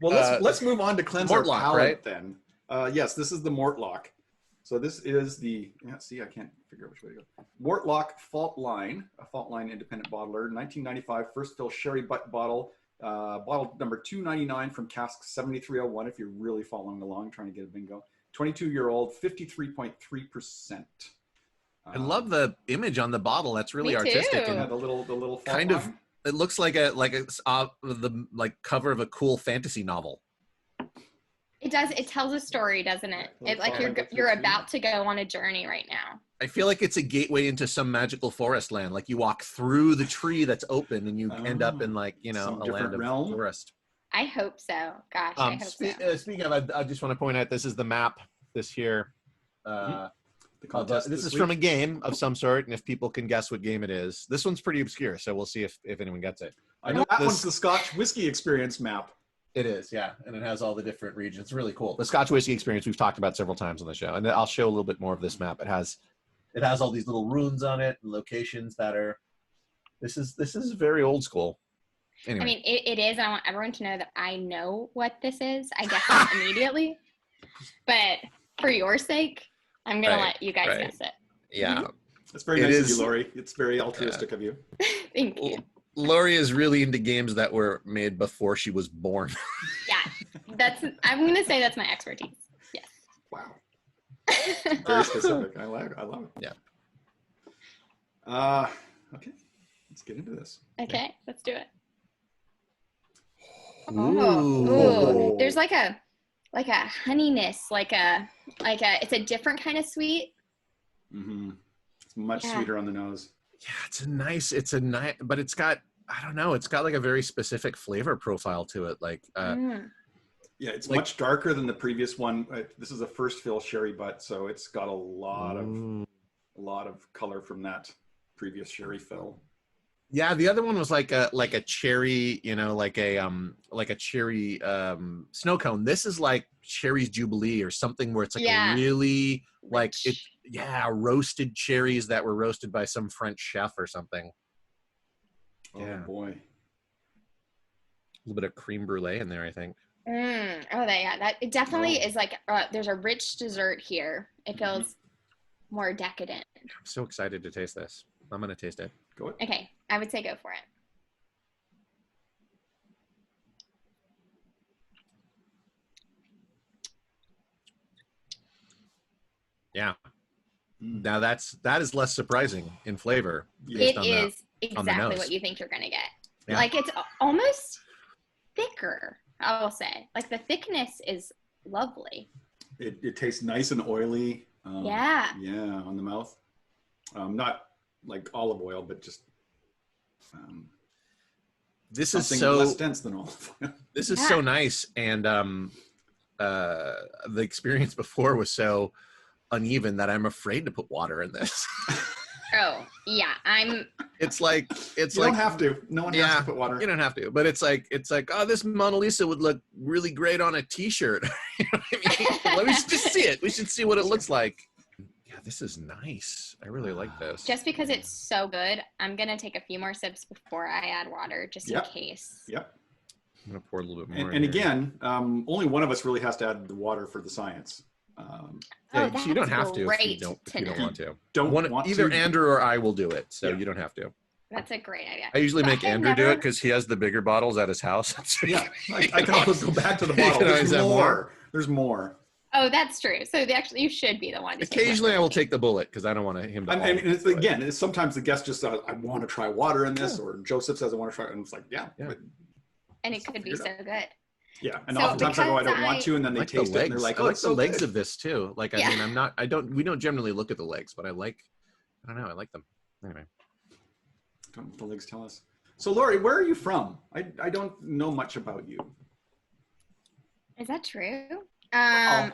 Well, let's move on to cleanse our Mortlach, palate right? then. Yes, this is the Mortlach. So this is the, see, I can't figure out which way to go. Mortlach Faultline, a Faultline independent bottler, 1995 first fill sherry butt bottle, bottle number 299 from Casks 7301, if you're really following along, trying to get a bingo. 22-year-old, 53.3%. I love the image on the bottle. That's really Me artistic. too. And Yeah, the little kind of, Faultline. it looks like the cover of a cool fantasy novel. It does. It tells a story, doesn't it? It like you're about to go on a journey right now. I feel like it's a gateway into some magical forest land. Like you walk through the tree that's open and you end up in like, you know, some a different land of realm. forest. I hope so. Gosh, I hope so. Speaking of, I just want to point out, this is the map this here. This is from a game of some sort, and if people can guess what game it is. This one's pretty obscure, so we'll see if anyone gets it. I know that one's the Scotch Whisky Experience map. It is, yeah, and it has all the different regions. It's really cool. The Scotch Whisky Experience we've talked about several times on the show, and I'll show a little bit more of this map. It has all these little runes on it, and locations that are. This is very old school. Anyway. I mean, it is. I want everyone to know that I know what this is. I guess it immediately, but for your sake, I'm gonna let you guys guess it. Yeah, it's very nice of you, Lori. It's very altruistic of you. Thank you. Lori is really into games that were made before she was born. Yeah, I'm gonna say that's my expertise. Yes. Wow. Very specific. I love it. Yeah. Okay. Let's get into this. Okay, let's do it. Ooh. There's like a honeyness, like a it's a different kind of sweet. Mm-hmm. It's much sweeter on the nose. Yeah, it's a nice, but it's got, I don't know, it's got like a very specific flavor profile to it. Like, yeah, it's like, much darker than the previous one. This is a first fill sherry butt, so it's got a lot of color from that previous sherry fill. Yeah, the other one was like a cherry, you know, like a cherry snow cone. This is like cherries jubilee or something where it's like a really like it. Yeah, roasted cherries that were roasted by some French chef or something. Oh boy, a little bit of creme brulee in there, I think. That it definitely is like there's a rich dessert here. It feels more decadent. I'm so excited to taste this. I'm gonna taste it. Go ahead. Okay, I would say go for it. Yeah. Now that is less surprising in flavor. It is exactly what you think you're gonna get. Yeah. Like it's almost thicker, I will say. Like the thickness is lovely. It tastes nice and oily. Yeah, on the mouth. Not like olive oil, but just this is so less dense than olive oil. This is so nice, and the experience before was so uneven that I'm afraid to put water in this. Oh yeah, It's like you don't have to. No one has to put water. You don't have to, but it's like oh, this Mona Lisa would look really great on a T-shirt. You know what I mean? We should just see it. We should see what it looks like. Yeah, this is nice. I really like this. Just because it's so good, I'm gonna take a few more sips before I add water, just in case. Yep. I'm gonna pour a little bit more. And again, only one of us really has to add the water for the science. So you don't have to if you don't want to. Either Andrew or I will do it, so you don't have to. That's a great idea. I usually make Andrew do it because he has the bigger bottles at his house. I can always go back to the bottle. There's more. Oh, that's true. So you should be the one. Occasionally, I will take the bullet because I don't want him to. I mean, it's sometimes the guest just says, "I want to try water in this," or Joseph says, "I want to try," and it's like, and it could be so good. Yeah, and oftentimes I go, "I don't want to," and then they taste it, and they're like, "Oh, I like it's the so legs good." of this too. Like, I mean, we don't generally look at the legs, but I don't know, I like them. Anyway, the legs tell us. So, Lori, where are you from? I don't know much about you. Is that true? I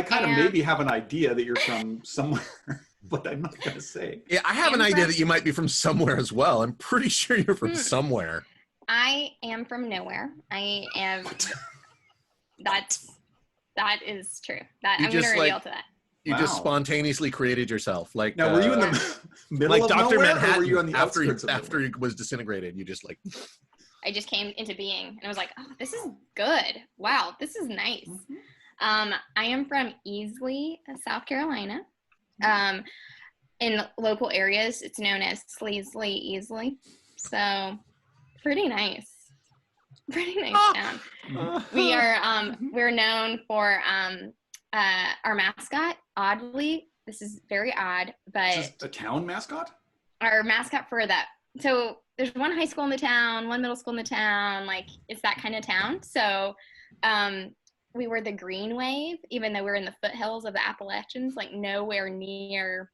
kind of maybe have an idea that you're from somewhere, but I'm not going to say. Yeah, I have an idea that you might be from somewhere as well. I'm pretty sure you're from somewhere. I am from nowhere. I am. That is true. I'm going to reveal to that. You just spontaneously created yourself. Like now, were you in the middle like of Dr. nowhere, Manhattan, or were you on the outskirts after he was disintegrated? You just like. I just came into being, and I was like, oh, this is good. Wow, this is nice. I am from Easley, South Carolina. In local areas, it's known as Sleasley, Easley. So pretty nice. Pretty nice town. We're known for our mascot. Oddly, this is very odd, but is this a town mascot? Our mascot for that. So there's one high school in the town, one middle school in the town. Like, it's that kind of town. So we were the Green Wave, even though we're in the foothills of the Appalachians, like nowhere near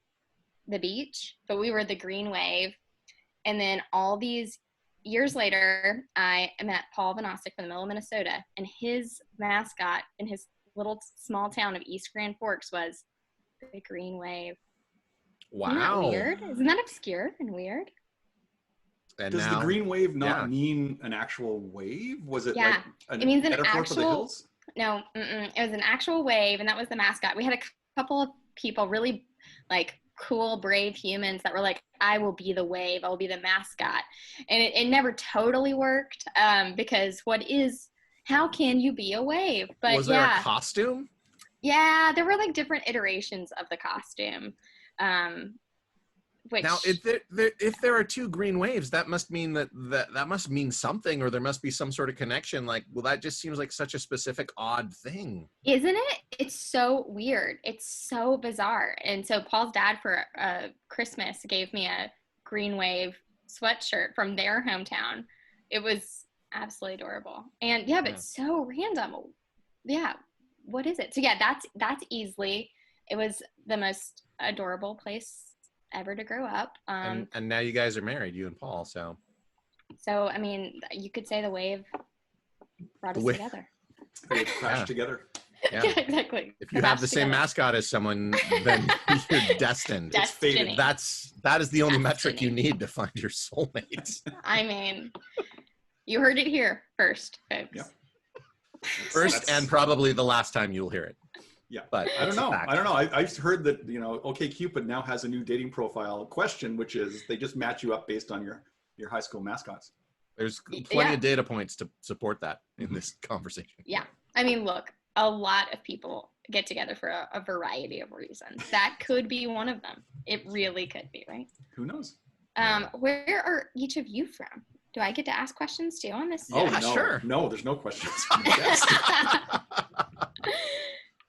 the beach. But we were the Green Wave. And then all these years later, I met Paul Vanosic from the middle of Minnesota, and his mascot in his little small town of East Grand Forks was the Green Wave. Wow. Isn't that weird? Isn't that obscure and weird? And does the Green Wave not mean an actual wave? Was it like it means an metaphor actual, for the hills? No, it was an actual wave, and that was the mascot. We had a couple of people, really like cool, brave humans that were like, I will be the wave, I will be the mascot. And it never totally worked because how can you be a wave? But was there a costume? Yeah, there were like different iterations of the costume. Which, now, if there are two green waves, that must mean that must mean something, or there must be some sort of connection. Like, well, that just seems like such a specific, odd thing, isn't it? It's so weird. It's so bizarre. And so Paul's dad for Christmas gave me a Green Wave sweatshirt from their hometown. It was absolutely adorable. And but so random. Yeah, what is it? So that's Easley. It was the most adorable place ever to grow up. And now you guys are married, you and Paul. So I mean, you could say the wave brought us together. They crashed together. Yeah, exactly. If you have the same mascot as someone, then you're destined. It's fated. That is the only metric you need to find your soulmate. I mean, you heard it here first, folks. Yeah. First and probably the last time you'll hear it. Yeah, but I don't know. I heard that OkCupid now has a new dating profile question, which is they just match you up based on your high school mascots. There's plenty of data points to support that in this conversation. Yeah, I mean, look, a lot of people get together for a variety of reasons. That could be one of them. It really could be, right? Who knows? Where are each of you from? Do I get to ask questions too on this? Oh, no, sure. No, there's no questions.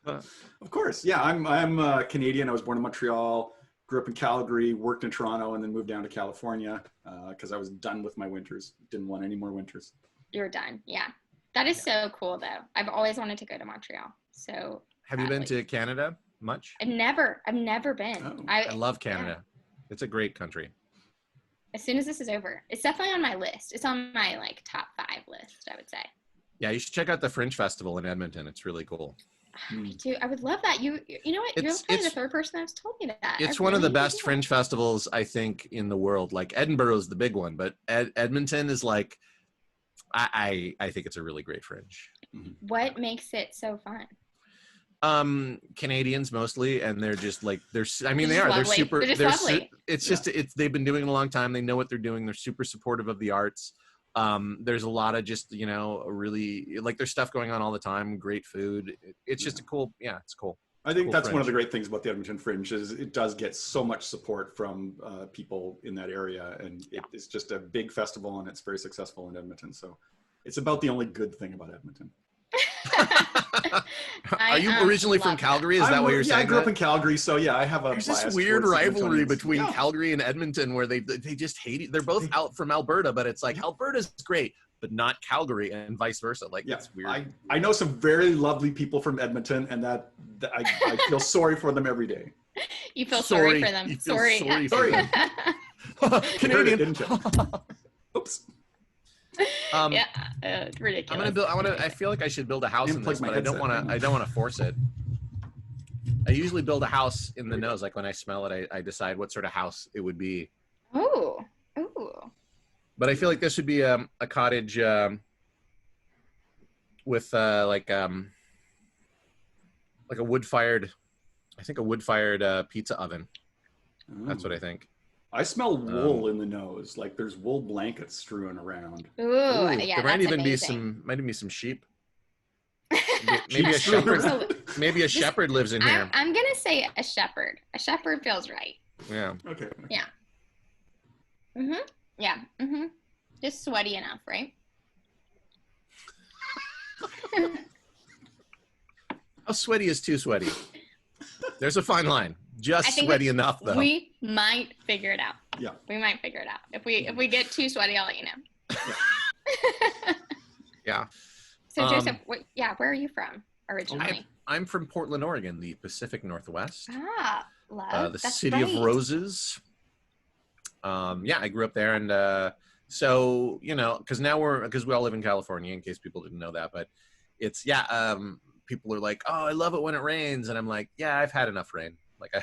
Of course. Yeah, I'm Canadian. I was born in Montreal, grew up in Calgary, worked in Toronto, and then moved down to California because I was done with my winters. Didn't want any more winters. You're done. Yeah. That is so cool, though. I've always wanted to go to Montreal. So have you been to Canada much? I've never been. Oh. I love Canada. Yeah. It's a great country. As soon as this is over, it's definitely on my list. It's on my top 5 list, I would say. Yeah, you should check out the Fringe Festival in Edmonton. It's really cool. Me too. I would love that. You know what? You're probably the third person that's told me that. It's one of the best Fringe festivals, I think, in the world. Like, Edinburgh is the big one, but Edmonton is like, I think it's a really great Fringe. What makes it so fun? Canadians mostly, and they're just like they're lovely. They've been doing it a long time. They know what they're doing. They're super supportive of the arts. There's a lot of just really like there's stuff going on all the time. Great food. It's just it's cool. I think that's Fringe. one of the great things about the Edmonton Fringe is it does get so much support from people in that area, and it's just a big festival, and it's very successful in Edmonton. So it's about the only good thing about Edmonton. Are you originally from Calgary? Is that what you're saying? I grew up in Calgary, so I have a. There's this weird rivalry between Calgary and Edmonton where they just hate it. They're both out from Alberta, but it's like Alberta's great, but not Calgary, and vice versa. Like, it's weird. I know some very lovely people from Edmonton, and that I feel sorry for them every day. You feel sorry for them. Sorry. Canadian, didn't you? Oops. It's ridiculous. I feel like I should build a house in this, but I don't want to force it. I usually build a house in the nose. Like when I smell it, I decide what sort of house it would be. Oh. But I feel like this would be a cottage with like a wood-fired, pizza oven. That's what I think. I smell wool in the nose. Like there's wool blankets strewn around. Ooh, yeah, there might that's even amazing. be some sheep. Sheep A strewn shepherd. around. Maybe a shepherd lives in here. I'm gonna say a shepherd. A shepherd feels right. Yeah. Okay. Yeah. Yeah. Just sweaty enough, right? How sweaty is too sweaty? There's a fine line. I Just think sweaty enough, though. We might figure it out. Yeah. We might figure it out. If we get too sweaty, I'll let you know. Yeah. So Joseph, where are you from originally? I'm from Portland, Oregon, the Pacific Northwest. Love. The That's city right. of roses. I grew up there, and so because we all live in California, in case people didn't know that, but it's people are like, oh, I love it when it rains, and I'm like, yeah, I've had enough rain. Like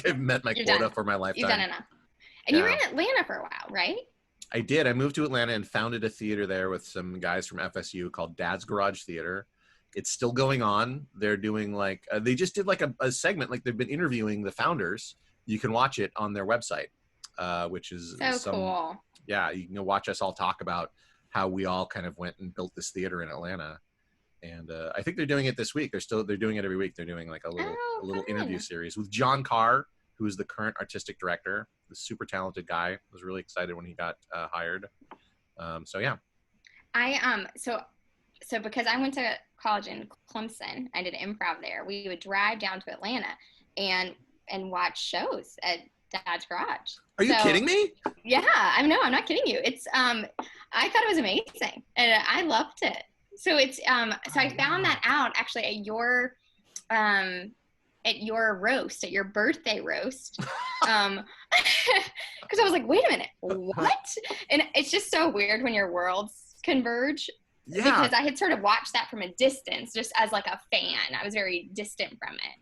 I've met my quota for my lifetime. You've done enough. And you were in Atlanta for a while, right? I did. I moved to Atlanta and founded a theater there with some guys from FSU called Dad's Garage Theater. It's still going on. They're doing they just did a segment, like they've been interviewing the founders. You can watch it on their website, which is so cool. Yeah, you can watch us all talk about how we all kind of went and built this theater in Atlanta. And I think they're doing it this week. They're doing it every week. They're doing like a little interview series with John Carr, who is the current artistic director, the super talented guy. I was really excited when he got hired. So because I went to college in Clemson, I did improv there. We would drive down to Atlanta and watch shows at Dad's Garage. Are you kidding me? Yeah, I'm not kidding you. It's I thought it was amazing and I loved it. So it's so I found that out actually at your roast, at your birthday roast. Because I was like, wait a minute, what? And it's just so weird when your worlds converge. Yeah. Because I had sort of watched that from a distance, just as like a fan. I was very distant from it.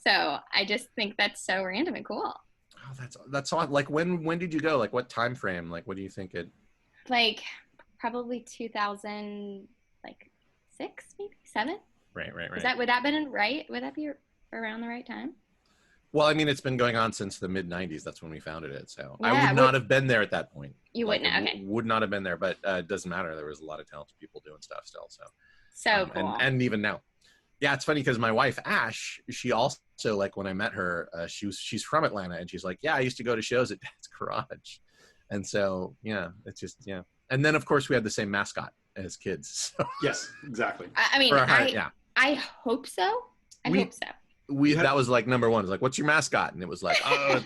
So I just think that's so random and cool. Oh, that's all. Like when did you go? Like what time frame? Like what do you think it? Like probably 2006, maybe 7. Right. Would that been right? Would that be around the right time? Well, I mean, it's been going on since the mid '90s. That's when we founded it. So yeah, I would not have been there at that point. You wouldn't. Okay. Would not have been there, but it doesn't matter. There was a lot of talented people doing stuff still. So cool. And even now, yeah, it's funny because my wife Ash, she also when I met her, she's from Atlanta, and she's like, yeah, I used to go to shows at Dad's Garage, and so yeah, it's just yeah. And then of course we had the same mascot as kids. So. Yes, exactly. I mean, I hope so. I hope so. That was like number one. It's like, what's your mascot? And it was like, oh,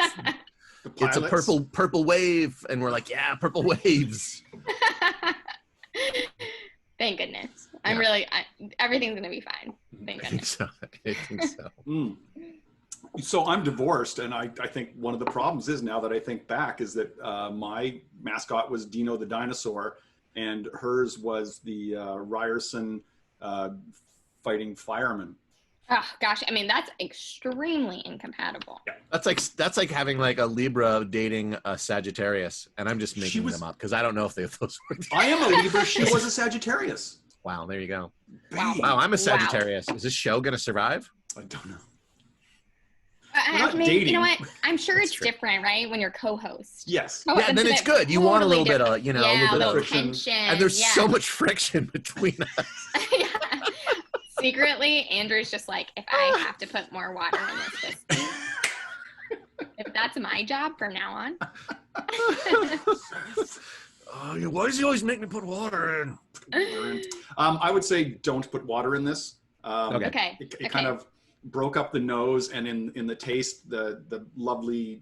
it's a purple wave. And we're like, yeah, purple waves. Thank goodness. Everything's going to be fine. Thank goodness. I think so. So I'm divorced. And I think one of the problems is now that I think back is that my mascot was Dino the dinosaur and hers was the Ryerson fighting fireman. Oh gosh, I mean that's extremely incompatible. Yeah. That's like having like a Libra dating a Sagittarius, and I'm just making them up because I don't know if they have those words. I am a Libra. She was a Sagittarius. Wow, there you go. Wow, I'm a Sagittarius. Is this show gonna survive? I don't know. You know what? I'm sure it's different, right? When you're co-host. Yes. Yeah, then it's good. You want a little bit of, a little bit of tension. And there's so much friction between us. Yeah. Secretly, Andrew's just like, if I have to put more water in this whiskey, if that's my job from now on. Why does he always make me put water in? I would say don't put water in this. Okay. It kind of broke up the nose, and in the taste, the lovely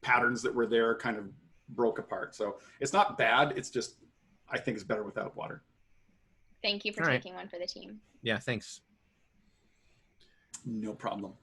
patterns that were there kind of broke apart. So it's not bad. It's just, I think it's better without water. Thank you for taking one for the team. Yeah, thanks. No problem.